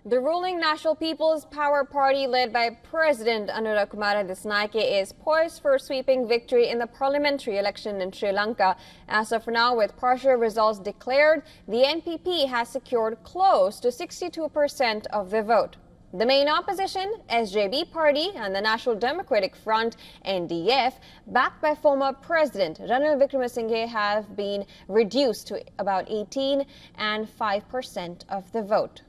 The ruling National People's Power Party, led by President Anura Kumara Dissanayake, is poised for a sweeping victory in the parliamentary election in Sri Lanka. As of now, with partial results declared, the NPP has secured close to 62% of the vote. The main opposition, SJB Party, and the National Democratic Front, NDF, backed by former President Ranil Wickremesinghe, have been reduced to about 18 and 5% of the vote.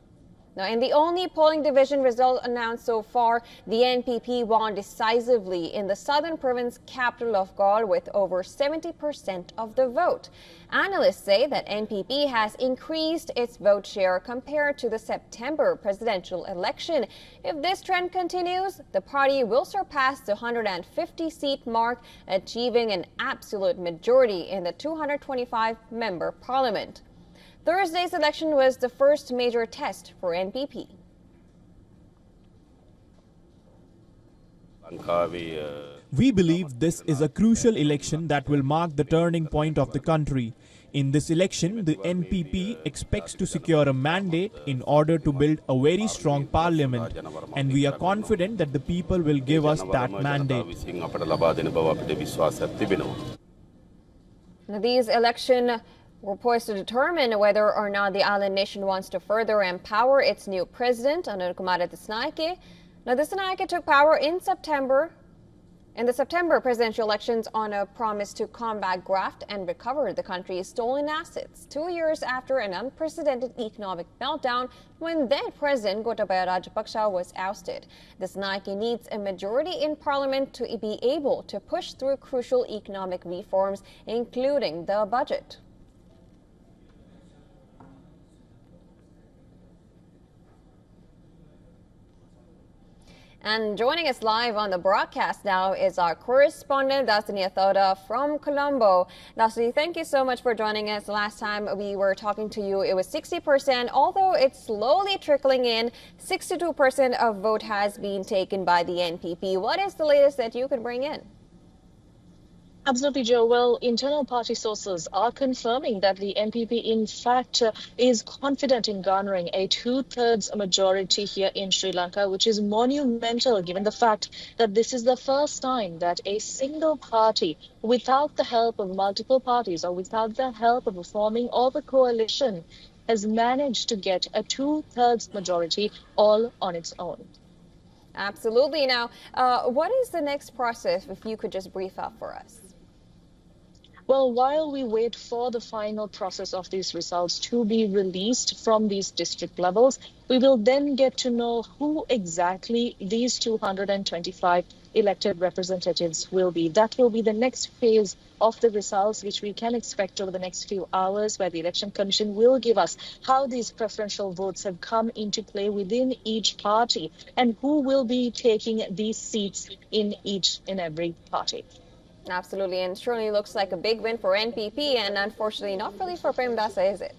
Now, in the only polling division result announced so far, the NPP won decisively in the southern province capital of Galle with over 70% of the vote. Analysts say that NPP has increased its vote share compared to the September presidential election. If this trend continues, the party will surpass the 150-seat mark, achieving an absolute majority in the 225-member parliament. Thursday's election was the first major test for NPP. We believe this is a crucial election that will mark the turning point of the country. In this election, the NPP expects to secure a mandate in order to build a very strong parliament, and we are confident that the people will give us that mandate. Now, these elections were poised to determine whether or not the island nation wants to further empower its new president, Anura Kumara Dissanayake. Now, Dissanayake took power in the September presidential elections on a promise to combat graft and recover the country's stolen assets, 2 years after an unprecedented economic meltdown when then President Gotabaya Rajapaksa was ousted. Dissanayake needs a majority in parliament to be able to push through crucial economic reforms, including the budget. And joining us live on the broadcast now is our correspondent, Dasani Athoda from Colombo. Dasani, thank you so much for joining us. Last time we were talking to you, it was 60%, although it's slowly trickling in. 62% of vote has been taken by the NPP. What is the latest that you could bring in? Absolutely, Joe. Well, internal party sources are confirming that the NPP, in fact, is confident in garnering a two-thirds majority here in Sri Lanka, which is monumental given the fact that this is the first time that a single party, without the help of multiple parties or without the help of a forming of a coalition, has managed to get a two-thirds majority all on its own. Absolutely. Now, what is the next process, if you could just brief up for us? Well, while we wait for the final process of these results to be released from these district levels, we will then get to know who exactly these 225 elected representatives will be. That will be the next phase of the results, which we can expect over the next few hours, where the Election Commission will give us how these preferential votes have come into play within each party and who will be taking these seats in each and every party. Absolutely, and surely looks like a big win for NPP, and unfortunately not really for Premdasa, is it?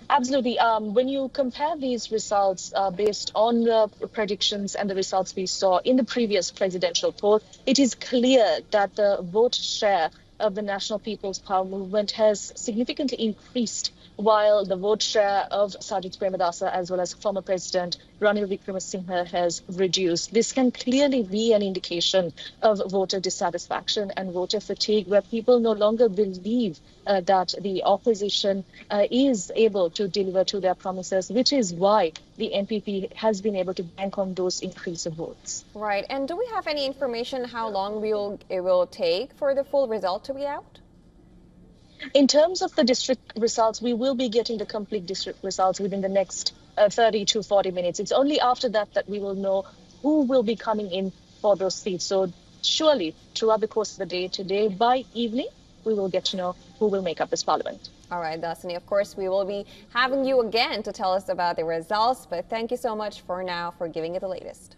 Absolutely. When you compare these results based on the predictions and the results we saw in the previous presidential poll, it is clear that the vote share of the National People's Power Movement has significantly increased, while the vote share of Sajid Premdasa as well as former President Ranil Wickremesinghe has reduced. This can clearly be an indication of voter dissatisfaction and voter fatigue, where people no longer believe that the opposition is able to deliver to their promises, which is why the NPP has been able to bank on those increase of votes. Right. And do we have any information how long it will take for the full result to be out? In terms of the district results, we will be getting the complete district results within the next 30 to 40 minutes. It's only after that that we will know who will be coming in for those seats. So surely throughout the course of the day today, by evening, we will get to know who will make up this parliament. All right, Dasani, of course, we will be having you again to tell us about the results. But thank you so much for now for giving it the latest.